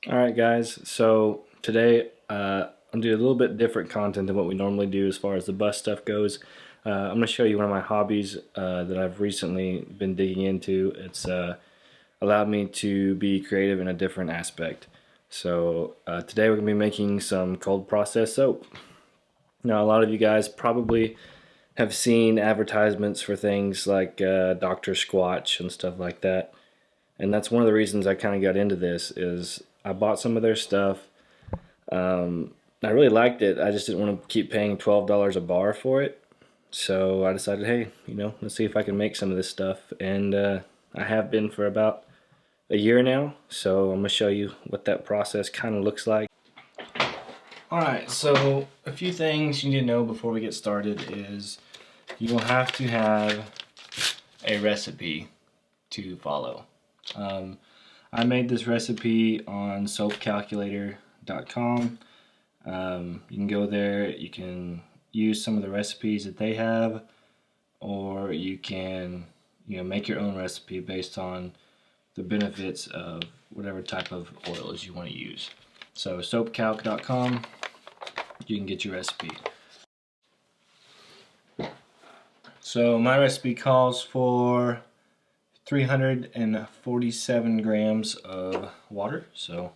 Alright guys, so today I'm doing a little bit different content than what we normally do as far as the bus stuff goes. I'm going to show you one of my hobbies that I've recently been digging into. It's allowed me to be creative in a different aspect. So today we're going to be making some cold process soap. Now a lot of you guys probably have seen advertisements for things like Dr. Squatch and stuff like that. And that's one of the reasons I kind of got into this is I bought some of their stuff. I really liked it. I just didn't want to keep paying $12 a bar for it. So I decided, hey, let's see if I can make some of this stuff. And I have been for about a year now. So I'm going to show you what that process kind of looks like. Alright, so a few things you need to know before we get started is you will have to have a recipe to follow. I made this recipe on soapcalculator.com. You can go there, you can use some of the recipes that they have, or you can make your own recipe based on the benefits of whatever type of oils you want to use. So soapcalc.com, you can get your recipe. So my recipe calls for 347 grams of water. So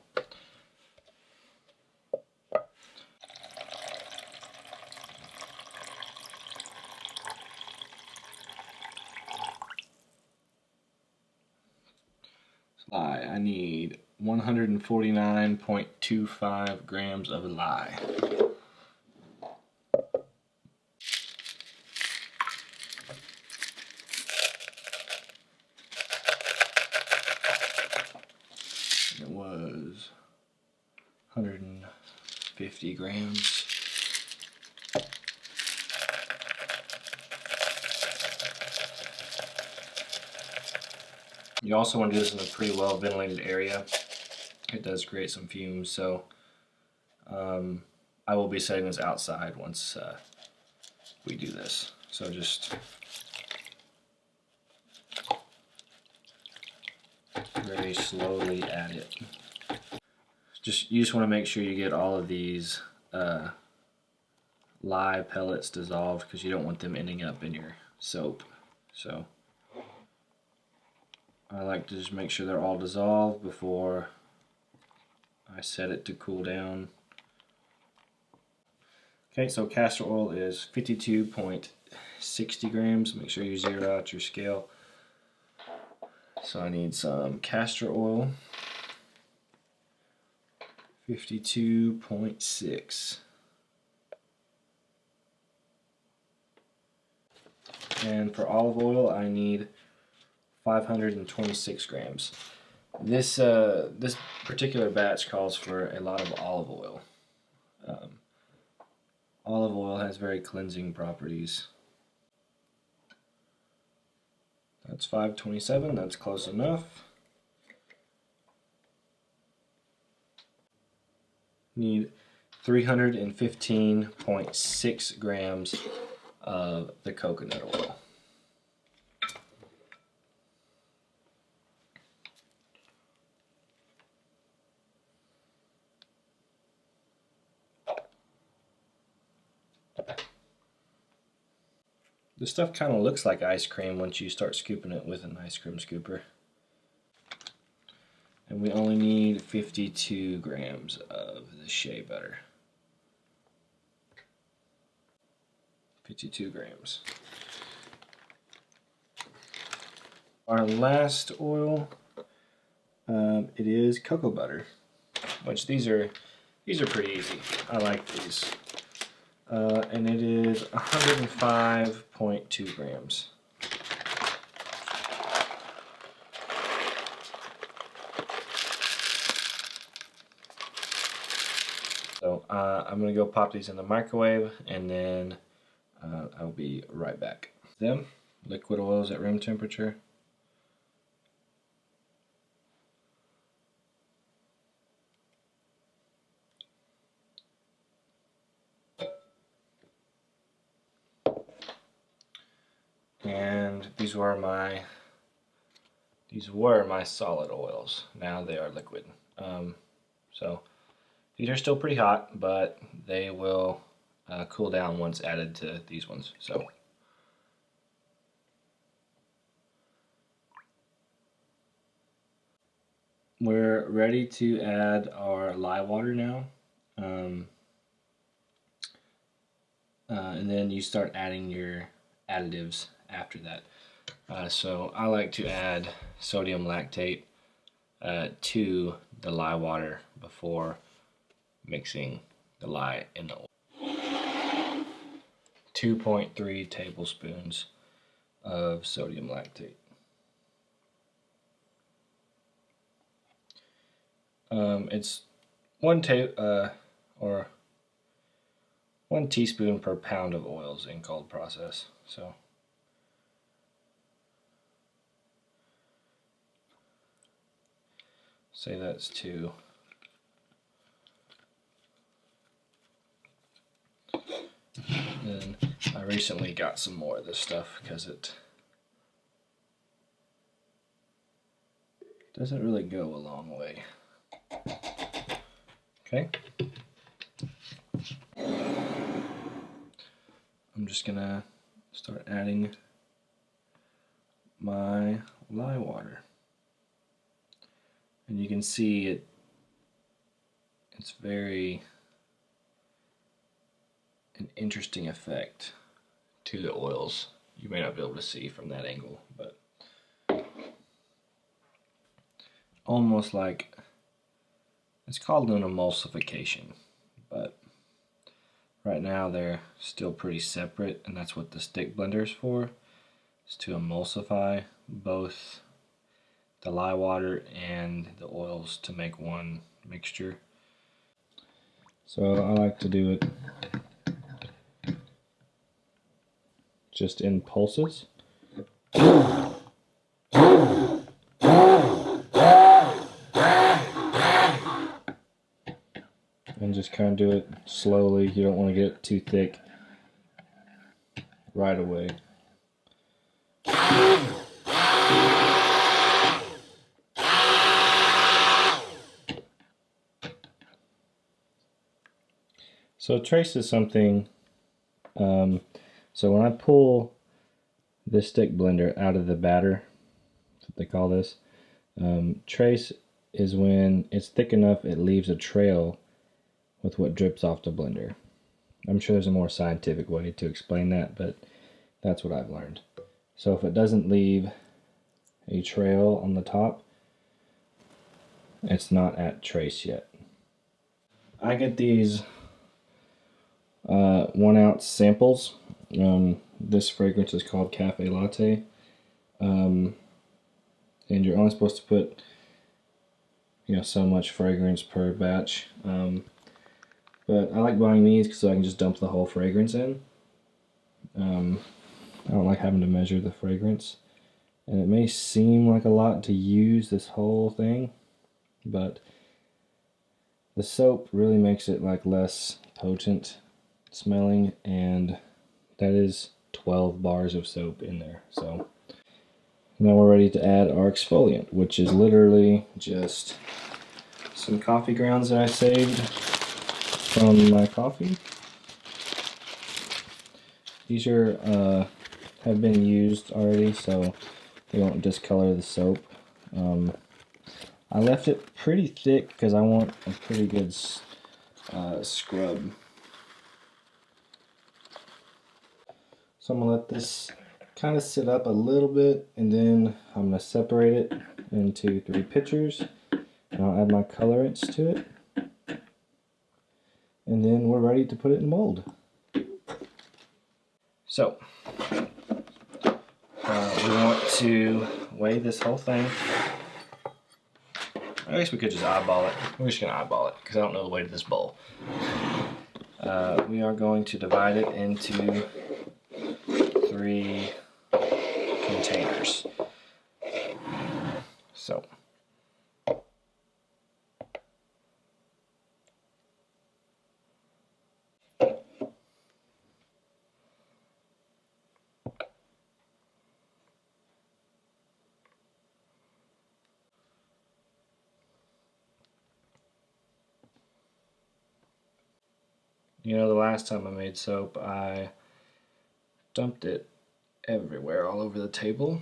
lye, I need 149.25 grams of lye. It was 150 grams. You also want to do this in a pretty well ventilated area. It does create some fumes, so I will be setting this outside once we do this. So just very slowly add it. You just want to make sure you get all of these lye pellets dissolved because you don't want them ending up in your soap. So I like to just make sure they're all dissolved before I set it to cool down. Okay, so castor oil is 52.60 grams. Make sure you zero out your scale. So I need some castor oil, 52.6. And for olive oil, I need 526 grams. This particular batch calls for a lot of olive oil. Olive oil has very cleansing properties. That's 527, that's close enough. Need 315.6 grams of the coconut oil. This stuff kind of looks like ice cream once you start scooping it with an ice cream scooper. And we only need 52 grams of the shea butter. 52 grams. Our last oil, it is cocoa butter, which these are pretty easy. I like these. And it is 105.2 grams. So I'm going to go pop these in the microwave, and then I'll be right back. Them liquid oils at room temperature. And these were my solid oils. Now they are liquid. So these are still pretty hot, but they will cool down once added to these ones. So we're ready to add our lye water now. And then you start adding your additives after that. So I like to add sodium lactate to the lye water before mixing the lye in the oil. 2.3 tablespoons of sodium lactate. It's 1 teaspoon per pound of oils in cold process. So say that's 2. Then I recently got some more of this stuff because it doesn't really go a long way. Okay. I'm just gonna start adding my lye water. And you can see it's very an interesting effect to the oils. You may not be able to see from that angle, but almost like, it's called an emulsification, but right now they're still pretty separate, and that's what the stick blender is for, is to emulsify both the lye water and the oils to make one mixture. So I like to do it just in pulses. And just kind of do it slowly. You don't want to get it too thick right away. So trace is something, so when I pull this stick blender out of the batter, that's what they call this, trace is when it's thick enough it leaves a trail with what drips off the blender. I'm sure there's a more scientific way to explain that, but that's what I've learned. So if it doesn't leave a trail on the top, it's not at trace yet. I get these 1 ounce samples. This fragrance is called Cafe Latte. And you're only supposed to put so much fragrance per batch. But I like buying these because I can just dump the whole fragrance in. I don't like having to measure the fragrance. And it may seem like a lot to use this whole thing, but the soap really makes it like less potent smelling, and that is 12 bars of soap in there. So now we're ready to add our exfoliant, which is literally just some coffee grounds that I saved from my coffee. These are have been used already, so they won't discolor the soap. I left it pretty thick because I want a pretty good scrub. So I'm going to let this kind of sit up a little bit, and then I'm going to separate it into 3 pitchers, and I'll add my colorants to it. And then we're ready to put it in the mold. So, we want to weigh this whole thing. I guess we could just eyeball it. We're just going to eyeball it because I don't know the weight of this bowl. We are going to divide it into 3 containers. So, You know, the last time I made soap, I dumped it everywhere, all over the table,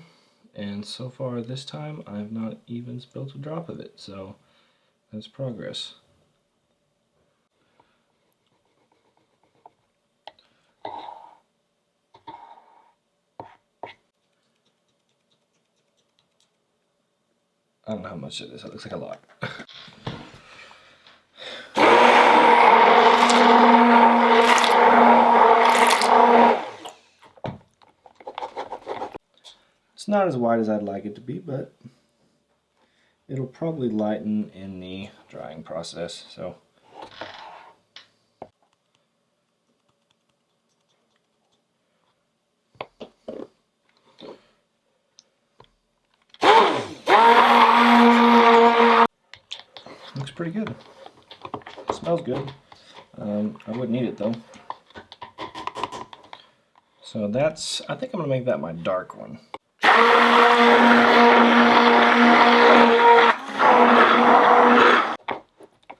and so far this time I've not even spilled a drop of it, so that's progress. I don't know how much it is, it looks like a lot. It's not as wide as I'd like it to be, but it'll probably lighten in the drying process, so. Looks pretty good. Smells good. I wouldn't eat it though. So that's, I think I'm gonna make that my dark one.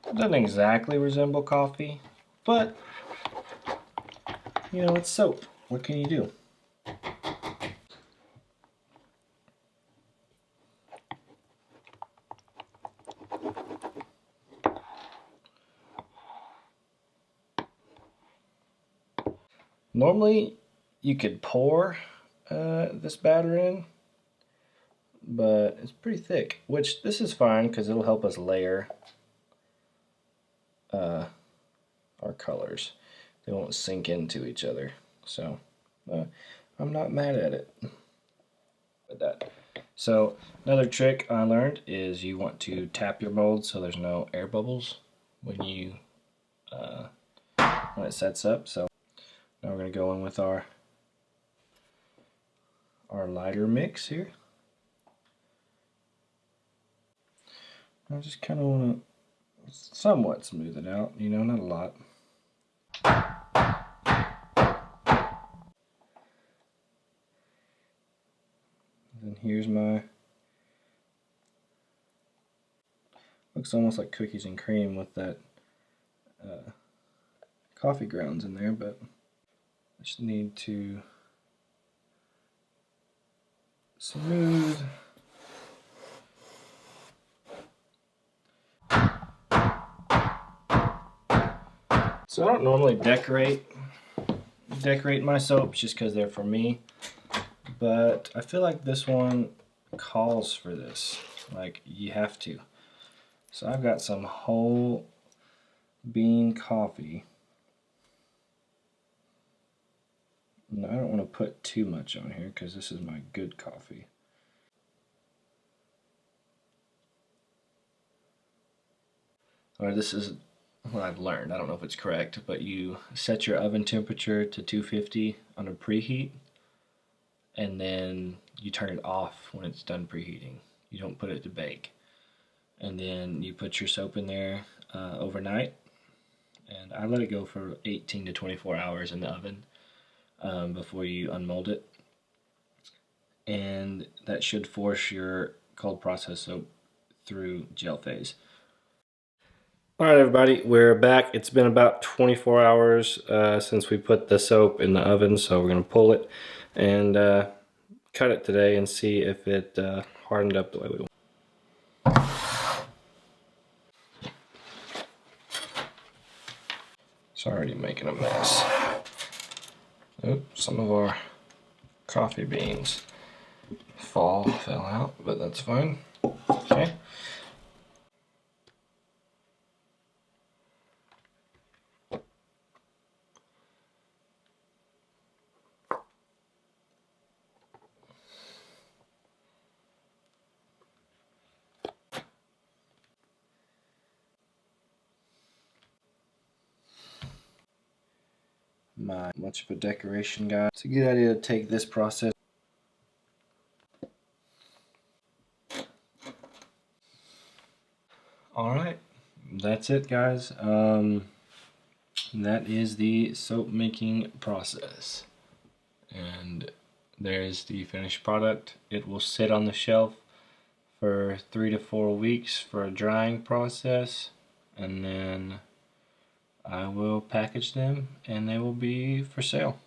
It doesn't exactly resemble coffee, but you know, it's soap. What can you do? Normally, you could pour this batter in, but it's pretty thick, which this is fine because it'll help us layer our colors. They won't sink into each other, so I'm not mad at it. With that. So another trick I learned is you want to tap your mold so there's no air bubbles when you when it sets up. So now we're going to go in with our lighter mix here. I just kind of want to somewhat smooth it out, you know, not a lot. And here's my, looks almost like cookies and cream with that coffee grounds in there, but I just need to smooth. So I don't normally decorate my soaps just because they're for me, but I feel like this one calls for this. Like, you have to. So I've got some whole bean coffee. No, I don't want to put too much on here because this is my good coffee. Or this is what I've learned. I don't know if it's correct, but you set your oven temperature to 250 on a preheat, and then you turn it off when it's done preheating. You don't put it to bake. And then you put your soap in there overnight, and I let it go for 18 to 24 hours in the oven before you unmold it. And that should force your cold process soap through gel phase. Alright everybody, we're back. It's been about 24 hours since we put the soap in the oven, so we're going to pull it and cut it today and see if it hardened up the way we want. It's already making a mess. Oops, some of our coffee beans fell out, but that's fine. Okay. Much of a decoration guy. It's a good idea to take this process. Alright, that's it guys. That is the soap making process. And there's the finished product. It will sit on the shelf for 3 to 4 weeks for a drying process, and then I will package them and they will be for sale.